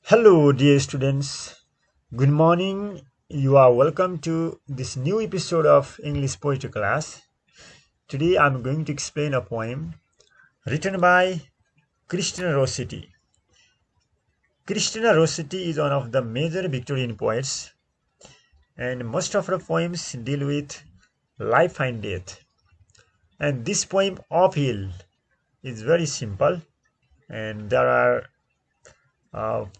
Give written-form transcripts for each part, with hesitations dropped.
Hello, dear students. Good morning. You are welcome to this new episode of English Poetry class. Today I'm going to explain a poem written by Christina Rossetti. Christina Rossetti is one of the major Victorian poets, and most of her poems deal with life and death. And this poem, Uphill, is very simple, and there are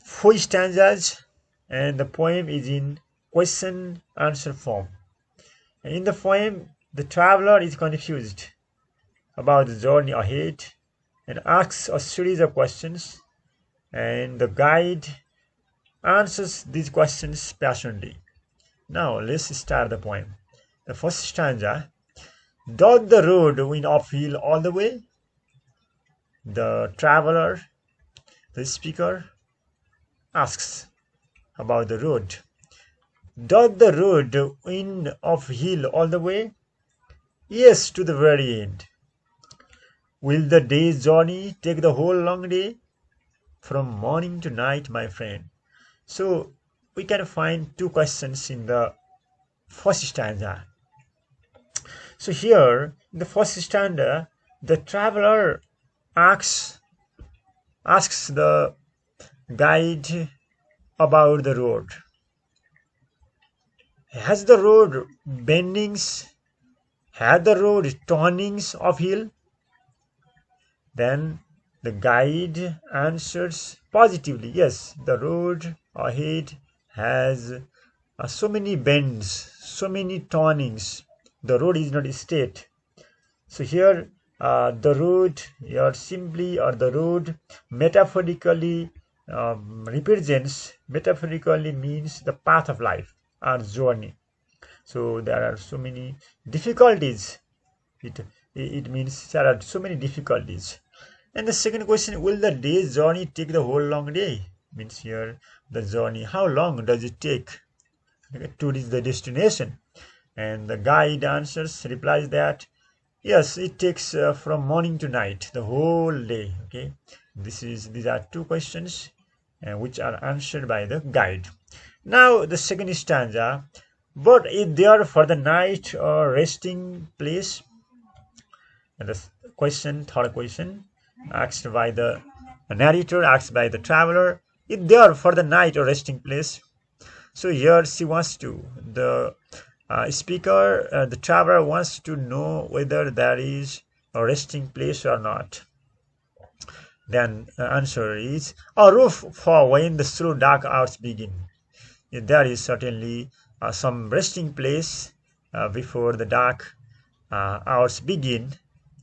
four stanzas, and the poem is in question answer form. In the poem, the traveler is confused about the journey ahead and asks a series of questions, and the guide answers these questions passionately. Now, let's start the poem. The first stanza: doth the road wind uphill all the way? The traveler, the speaker, asks about the road. Doth the road wind uphill all the way? Yes, to the very end. Will the day's journey take the whole long day? From morning to night, my friend. So we can find two questions in the first stanza. So here, in the first stanza, the traveler asks the guide about the road. Has the road bendings? Has the road turnings uphill? Then the guide answers positively, yes, the road ahead has so many bends, so many turnings. The road is not straight. So here the road here simply, or the road metaphorically metaphorically means the path of life, our journey. So there are so many difficulties. It means there are so many difficulties. And the second question, will the day's journey take the whole long day? Means here the journey, how long does it take to reach the destination? And the guide replies that yes, it takes from morning to night, the whole day. Okay, these are two questions which are answered by the guide. Now the second stanza: but is there for the night or resting place? And the third question, asked by the narrator, asked by the traveler, is there for the night or resting place? So here she wants to, the the traveler wants to know whether there is a resting place or not. Then the answer is a roof for when the slow dark hours begin. There is certainly some resting place before the dark hours begin.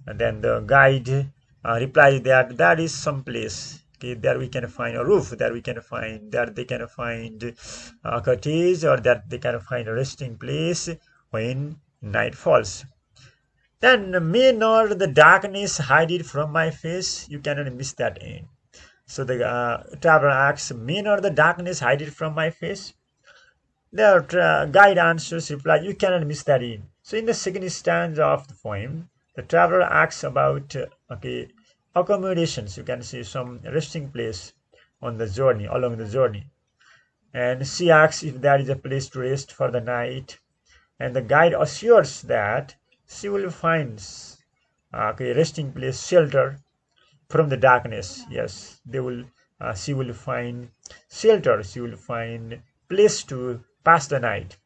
And then the guide replies that there is some place. Okay, there we can find a roof, there we can find, there they can find a cottage, or that they can find a resting place when night falls. Then may not the darkness hide it from my face? You cannot miss that end. So the traveler asks, may not the darkness hide it from my face? The guide reply, you cannot miss that in. So in the second stanza of the poem, the traveler asks about accommodations. You can see some resting place on the journey, along the journey. And she asks if there is a place to rest for the night. And the guide assures that she will find resting place, shelter from the darkness. Yes, they will. She will find shelter. She will find place to pass the night.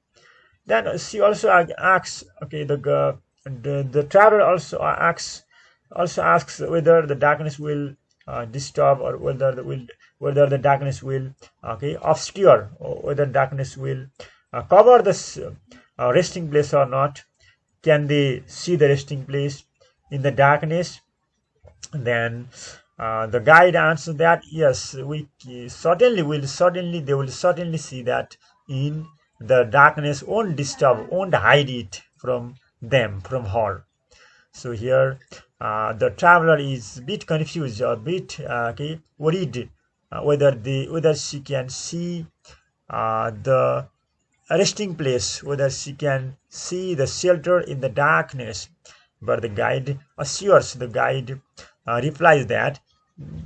Then she also asks, the traveler also asks whether the darkness will disturb, or whether the darkness will obscure, or whether darkness will cover this resting place or not. Can they see the resting place in the darkness? Then the guide answers that yes, we certainly they will certainly see that in the darkness, won't disturb, won't hide it from them, from her. So here the traveler is a bit confused, or a bit worried whether she can see the resting place, whether she can see the shelter in the darkness. But the guide replies that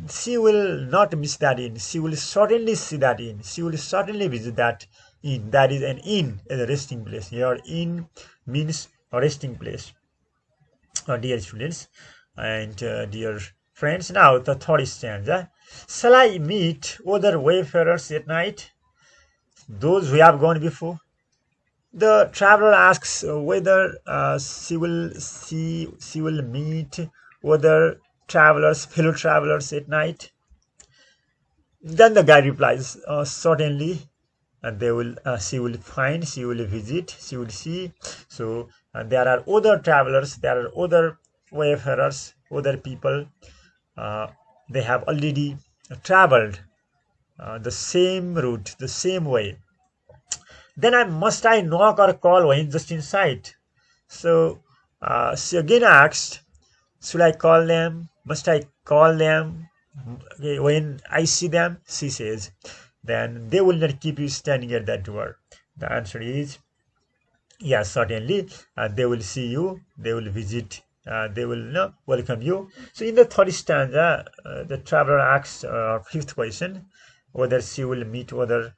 she will not miss that inn. She will certainly see that inn. She will certainly visit that inn. That is an inn, as a resting place. Here, inn means a resting place. Dear students and dear friends, now the third stanza. Shall I meet other wayfarers at night, those who have gone before? The traveler asks whether she will meet other travelers, fellow travelers at night. Then the guide replies, certainly, and she will find, she will visit, she will see. So there are other travelers, there are other wayfarers, other people. They have already traveled the same route, the same way. Then must I knock or call when just inside? So she again asked, should I call them? Must I call them? Okay, when I see them, she says, then they will not keep you standing at that door. The answer is yes, certainly. They will see you, they will visit, they will welcome you. So in the third stanza, the traveler asks fifth question, whether she will meet other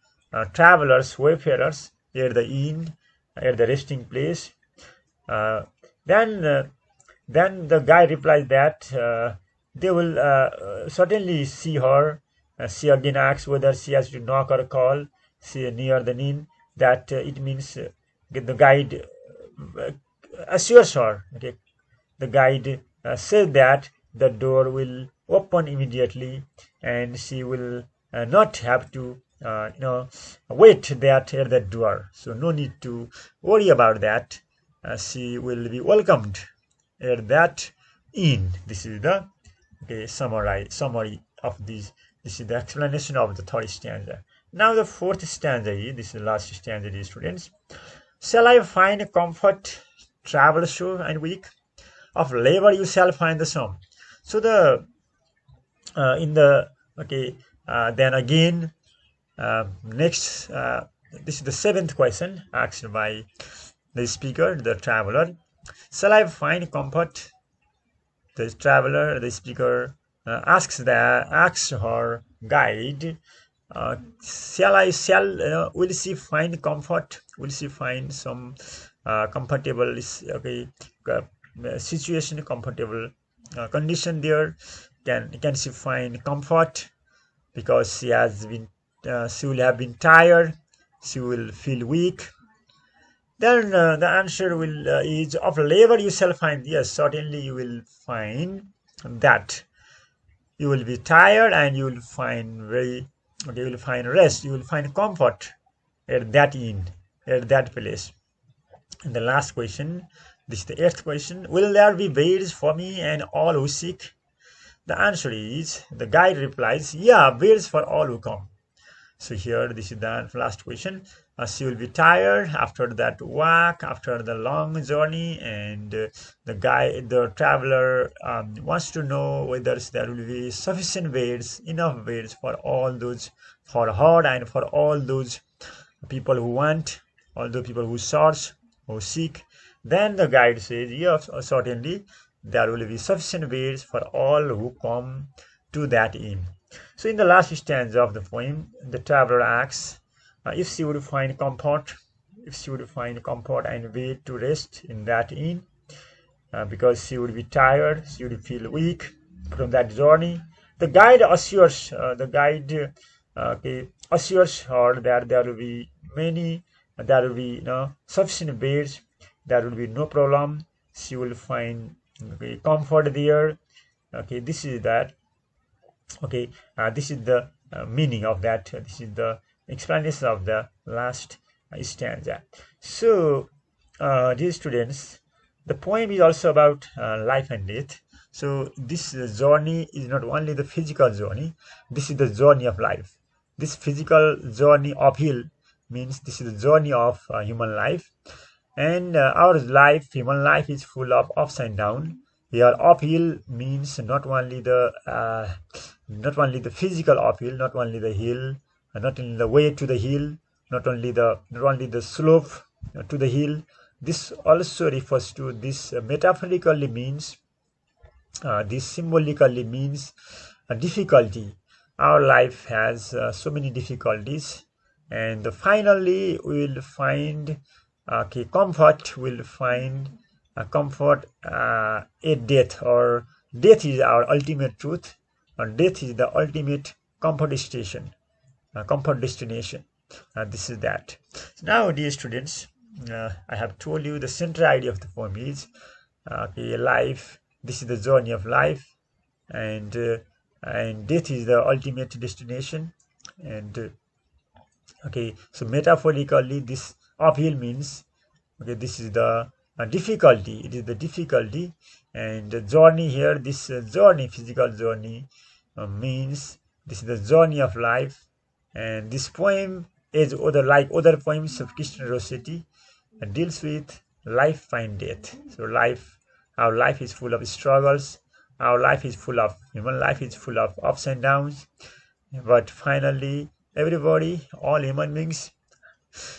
travelers, wayfarers at the inn, at the resting place. Uh, then, uh, then the guy replies that they will certainly see her. She again asks whether she has to knock or call. She near the inn. That it means the guide assures her. Okay, the guide said that the door will open immediately, and she will not have to wait that at the door. So no need to worry about that. She will be welcomed at that inn. This is the summary of this. This is the explanation of the third stanza. Now the fourth stanza is, this is the last stanza, dear students. Shall I find comfort, travel sure and weak? Of labor you shall find the sum. So the in the then again next this is the seventh question asked by the speaker, the traveler. Shall I find comfort? The traveler, the speaker asks her guide, will she find comfort? Will she find some comfortable situation, comfortable condition there? Can she find comfort? Because she will have been tired, she will feel weak. Then the answer is of labor you shall find. Yes, certainly you will find that. You will be tired and you will find you will find rest, you will find comfort at that inn, at that place. And the last question, this is the eighth question. Will there be beds for me and all who seek? The answer is, the guide replies, yeah, beds for all who come. So here, this is the last question. She will be tired after that walk, after the long journey, and the traveler wants to know whether there will be sufficient beds, enough beds for all those, for her and for all those people who want, all the people who search, who seek. Then the guide says, yes, certainly there will be sufficient beds for all who come to that inn. So in the last stanza of the poem, the traveler asks if she would find comfort, and way to rest in that inn, because she would be tired, she would feel weak from that journey. The guide assures her that there will be sufficient beds, there will be no problem. She will find comfort there. This is that. This is the meaning of that. This is the explanation of the last stanza. So, dear students, the poem is also about life and death. So, this journey is not only the physical journey, this is the journey of life. This physical journey uphill means this is the journey of human life. And our life, human life, is full of ups and downs. Here, uphill means not only the physical uphill, not only the hill, not only the way to the hill, not only the slope to the hill. This also refers to this metaphorically means, this symbolically means a difficulty. Our life has so many difficulties, and finally we'll find comfort. We'll find comfort at death, or death is our ultimate truth, or death is the ultimate comfort station, comfort destination. This is that. So now, dear students, I have told you the central idea of the poem is life. This is the journey of life, and death is the ultimate destination. And so metaphorically, this uphill means this is the difficulty. It is the difficulty, and the journey here. This journey, physical journey, means this is the journey of life. And this poem is like other poems of Christian Rossetti, deals with life and death. So our life is full of struggles. Our life is full of human life is full of ups and downs. But finally, everybody, all human beings,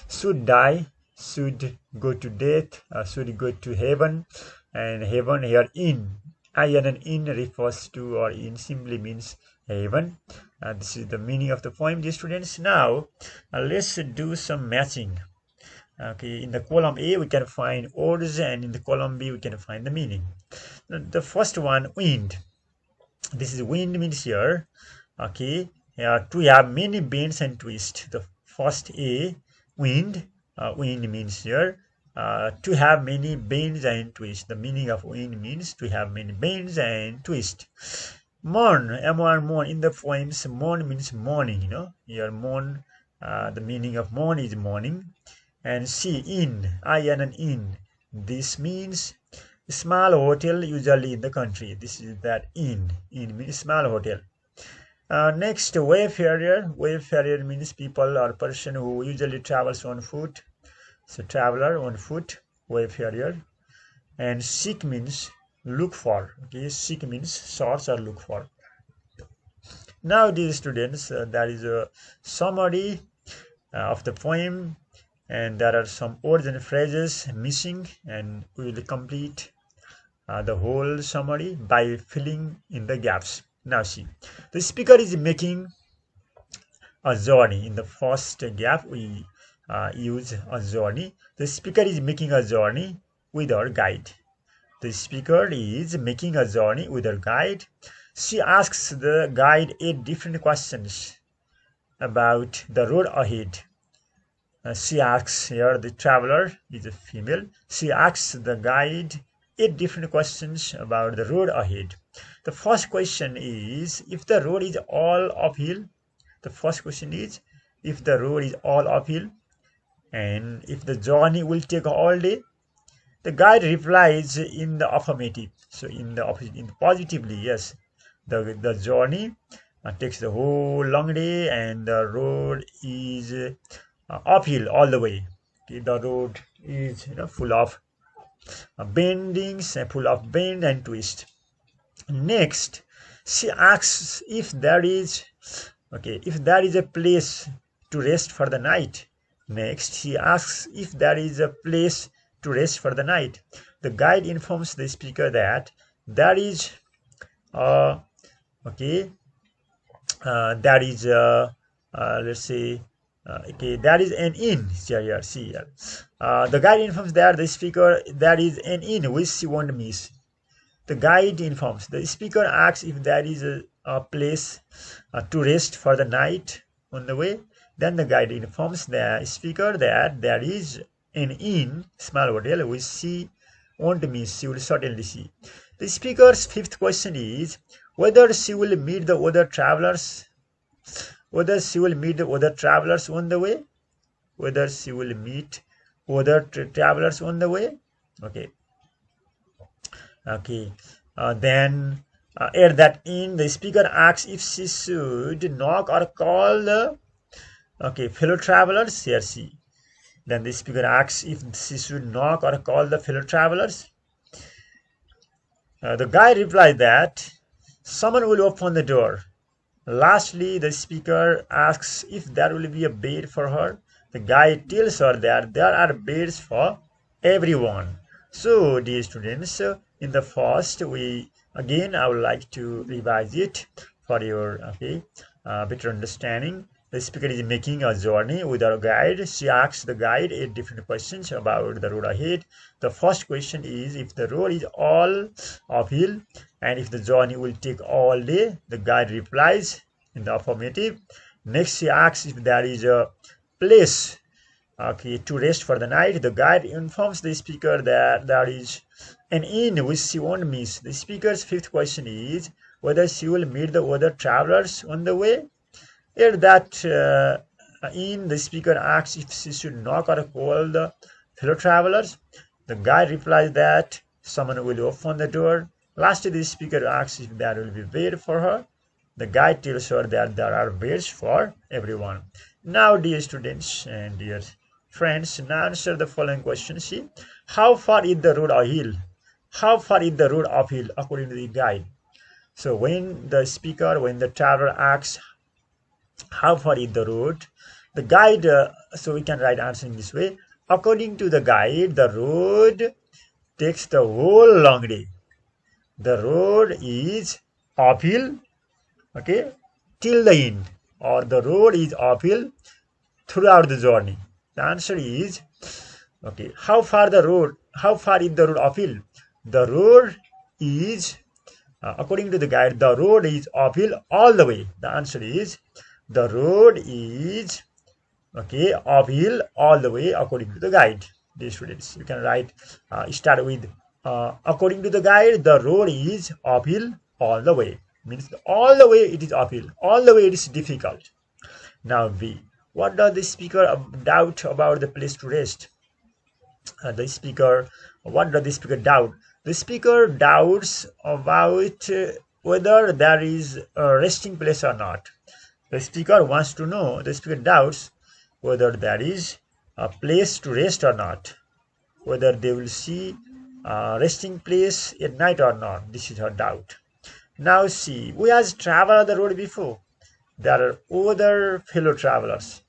should die, should go to death, should go to heaven. And heaven here, in refers to, or in simply means heaven. This is the meaning of the poem, dear students. Now let's do some matching. In the column A we can find words, and in the column B we can find the meaning. The first one, wind. This is wind means here to have many bends and twists. The first A, wind. Wind means here to have many bends and twists. The meaning of wind means to have many bends and twists. Mourn, M-O-R, mourn. In the poems, mourn means morning. Here mourn, the meaning of mourn is morning. And see, inn, in. This means small hotel, usually in the country. This is that inn. Inn means small hotel. Next, wayfarer. Wayfarer means people or person who usually travels on foot. So traveler on foot, wayfarer. And seek means look for. Seek means search or look for. Now, dear students, there is a summary of the poem, and there are some words and phrases missing, and we will complete the whole summary by filling in the gaps. Now see, the speaker is making a journey. In the first gap we use a journey. The speaker is making a journey with her guide. The speaker is making a journey with her guide. She asks the guide 8 different questions about the road ahead. She asks here, the traveler is a female. She asks the guide 8 different questions about the road ahead. The first question is, if the road is all uphill. The first question is, if the road is all uphill, and if the journey will take all day. The guide replies in the affirmative. So in positively, yes, the journey takes the whole long day, and the road is uphill all the way. The road is full of bendings, full of bend and twist. Next, she asks if there is a place to rest for the night. Next, she asks if there is a place to rest for the night. The guide informs the speaker that there is let's say there is an inn here. See, the guide informs that the speaker there is an inn which she won't miss. The guide informs. The speaker asks if there is a place to rest for the night on the way. Then the guide informs the speaker that there is an inn, small hotel, which she won't miss. She will certainly see. The speaker's fifth question is whether she will meet the other travelers. Whether she will meet the other travelers on the way. Whether she will meet other travelers on the way. Then at that inn, the speaker asks if she should knock or call the fellow travelers. Here she. Then the speaker asks if she should knock or call the fellow travelers. The guy replies that someone will open the door. Lastly, the speaker asks if there will be a bed for her. The guy tells her that there are beds for everyone. So, dear students, in the first, I would like to revise it. for your better understanding. The speaker is making a journey with a guide. She asks the guide 8 different questions about the road ahead. The first question is if the road is all uphill and if the journey will take all day. The guide replies in the affirmative. Next, she asks if there is a place to rest for the night. The guide informs the speaker that there is an inn which she won't miss. The speaker's fifth question is whether she will meet the other travelers on the way. At that inn, the speaker asks if she should knock or call the fellow travelers. The guide replies that someone will open the door. Lastly, the speaker asks if there will be bed for her. The guide tells her that there are beds for everyone. Now, dear students and dear friends, now answer the following question. See, how far is the road uphill? How far is the road uphill according to the guide? So when the traveler asks how far is the road, the guide, so we can write answer in this way. According to the guide, the road takes the whole long day. The road is uphill, till the end, or the road is uphill throughout the journey. The answer is how far is the road uphill? The road is according to the guide, the road is uphill all the way. The answer is the road is uphill all the way according to the guide. Dear students, you can write start with according to the guide, the road is uphill all the way. Means all the way it is uphill, all the way it is difficult. Now B, what does the speaker doubt about the place to rest? What does the speaker doubt? The speaker doubts about whether there is a resting place or not. The speaker doubts whether there is a place to rest or not, whether they will see a resting place at night or not. This is her doubt. Now see, who has traveled the road before? There are other fellow travelers.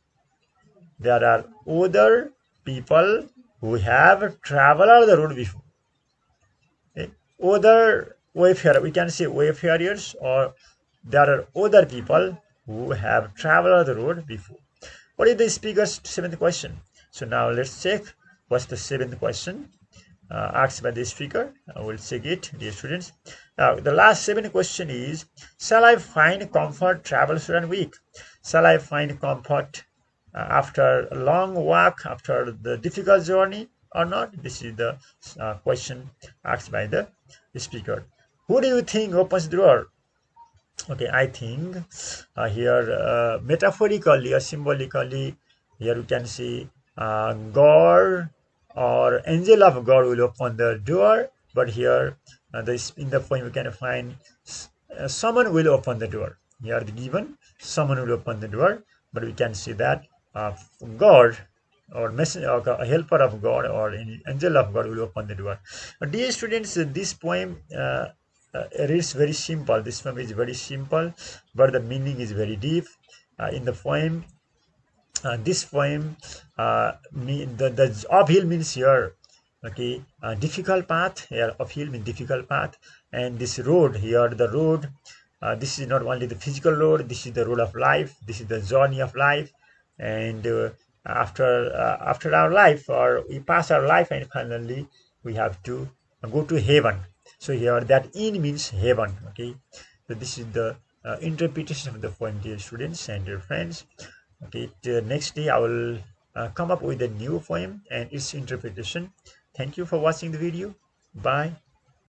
There are other people who have traveled the road before. Other wayfarer, we can say wayfarers, or there are other people who have traveled the road before. What is the speaker's seventh question? So now let's check what's the seventh question asked by the speaker. I will check it, dear students. Now the last seventh question is, shall I find comfort travel and weak? Shall I find comfort after a long walk, after the difficult journey or not? This is the question asked by the speaker. Who do you think opens the door? I think here metaphorically or symbolically, here we can see God or angel of God will open the door, but here in the poem we can find someone will open the door. Here the given someone will open the door, but we can see that God or messenger or a helper of God or any angel of God will open the door. Dear students, this poem reads very simple. This poem is very simple, but the meaning is very deep. In the poem, this poem, the uphill means here, difficult path. Here uphill means difficult path, and this road here, the road. This is not only the physical road. This is the road of life. This is the journey of life, and after our life, or we pass our life, and finally we have to go to heaven. So here that in means heaven. So this is the interpretation of the poem, dear students and dear friends. The next day I will come up with a new poem and its interpretation. Thank you for watching the video. Bye.